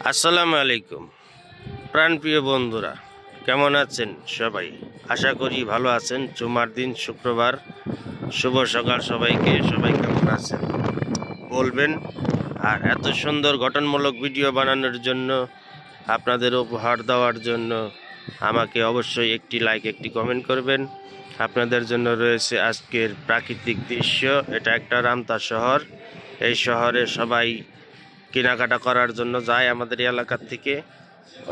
আসসালামু আলাইকুম প্রাণপ্রিয় বন্ধুরা, কেমন আছেন সবাই? আশা করি ভালো আছেন। জুমার দিন, শুক্রবার, শুভ সকাল সবাইকে। সবাই কেমন আছেন বলবেন। আর এত সুন্দর গঠনমূলক ভিডিও বানানোর জন্য, আপনাদের উপহার দেওয়ার জন্য আমাকে অবশ্যই একটি লাইক, একটি কমেন্ট করবেন। আপনাদের জন্য রয়েছে আজকের প্রাকৃতিক দৃশ্য। এটা একটা রামতা শহর। এই শহরে সবাই কেনাকাটা করার জন্য যায় আমাদের এলাকার থেকে।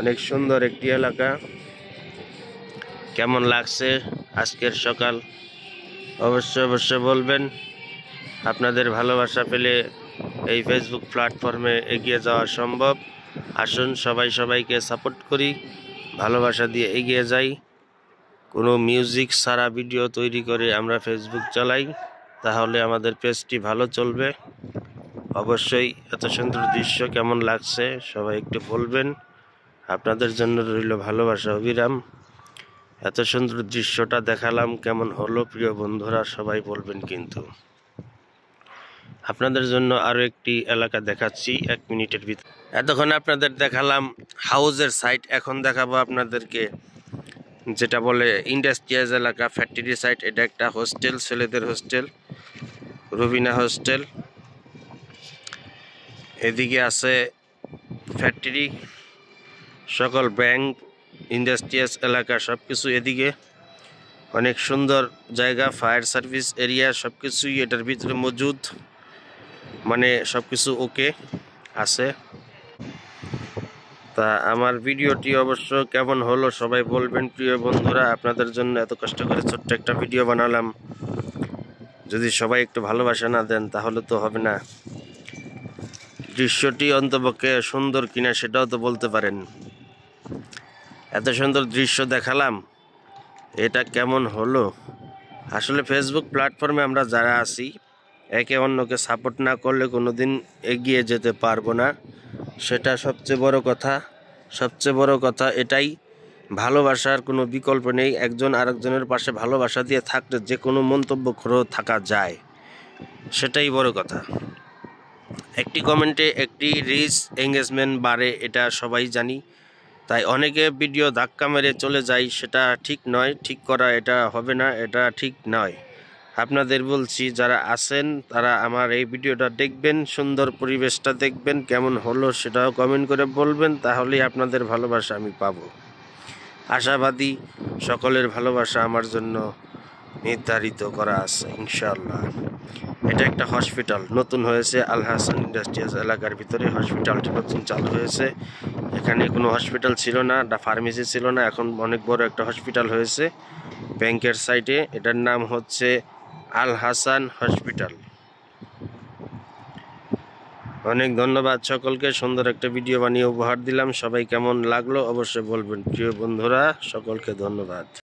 অনেক সুন্দর একটি এলাকা। কেমন লাগছে আজকের সকাল অবশ্যই বলবেন। আপনাদের ভালোবাসা পেলে এই ফেসবুক প্ল্যাটফর্মে এগিয়ে যাওয়া সম্ভব। আসুন সবাই সবাইকে সাপোর্ট করি, ভালোবাসা দিয়ে এগিয়ে যাই। কোনো মিউজিক ছাড়া ভিডিও তৈরি করে আমরা ফেসবুক চালাই, তাহলে আমাদের পেজটি ভালো চলবে। অবশ্যই এত সুন্দর দৃশ্য কেমন লাগছে সবাই একটু বলবেন। আপনাদের জন্য রইল ভালোবাসা অবিরাম। এত সুন্দর দৃশ্যটা দেখালাম, কেমন হলো প্রিয় বন্ধুরা সবাই বলবেন কিন্তু। আপনাদের জন্য আরও একটি এলাকা দেখাচ্ছি 1 মিনিটের ভিতরে। এতক্ষণ আপনাদের দেখালাম হাউজের সাইট, এখন দেখাবো আপনাদেরকে যেটা বলে ইন্ডাস্ট্রিয়াল এলাকা, ফ্যাক্টরি সাইট। এটা একটা হোস্টেল, ছেলেদের হোস্টেল, রুবিনা হোস্টেল। এদিকে আছে ফ্যাক্টরি, সকল ব্যাংক, ইন্ডাস্ট্রিয়াল এলাকা সব কিছু এদিকে। অনেক সুন্দর জায়গা, ফায়ার সার্ভিস এরিয়া সব কিছুই এটার ভিতরে মজুদ। মানে সব কিছু ওকে আছে। তা আমার ভিডিওটি অবশ্য কেমন হলো সবাই বলবেন প্রিয় বন্ধুরা। আপনাদের জন্য এত কষ্ট করে ছোট্ট একটা ভিডিও বানালাম, যদি সবাই একটু ভালোবাসা না দেন তাহলে তো হবে না। দৃশ্যটি অন্তপক্ষে সুন্দর কিনা সেটাও তো বলতে পারেন। এত সুন্দর দৃশ্য দেখালাম, এটা কেমন হলো? আসলে ফেসবুক প্ল্যাটফর্মে আমরা যারা আছি, একে অন্যকে সাপোর্ট না করলে কোনোদিন এগিয়ে যেতে পারবো না। সেটা সবচেয়ে বড় কথা। সবচেয়ে বড় কথা এটাই, ভালোবাসার কোনো বিকল্প নেই। একজন আরেকজনের পাশে ভালোবাসা দিয়ে থাকলে যে কোনো মন্তব্য করেও থাকা যায়, সেটাই বড় কথা। একটি কমেন্টে একটি রিচ এঙ্গেজমেন্ট বাড়ে, এটা সবাই জানি। তাই অনেকে ভিডিও ধাক্কা মেরে চলে যায়, সেটা ঠিক নয়। ঠিক করা এটা হবে না, এটা ঠিক নয়। আপনাদের বলছি, যারা আছেন তারা আমার এই ভিডিওটা দেখবেন, সুন্দর পরিবেশটা দেখবেন, কেমন হলো সেটাও কমেন্ট করে বলবেন। তাহলেই আপনাদের ভালোবাসা আমি পাবো। আশাবাদী, সকলের ভালোবাসা আমার জন্য নির্ধারিত করা আছে ইনশাআল্লাহ। এটা একটা হসপিটাল, নতুন হয়েছে আল হাসান ইন্ডাস্ট্রিয়াল এলাকার ভিতরে। হসপিটালটি নতুন চালু হয়েছে। এখানে কোনো হসপিটাল ছিল না, ফার্মেসি ছিল না, এখন অনেক বড় একটা হসপিটাল হয়েছে ব্যাংকের সাইডে। এটার নাম হচ্ছে আল হাসান হসপিটাল। অনেক ধন্যবাদ সকলকে। সুন্দর একটা ভিডিও বানিয়ে উপহার দিলাম। সবাই কেমন লাগলো অবশ্যই বলবেন প্রিয় বন্ধুরা। সকলকে ধন্যবাদ।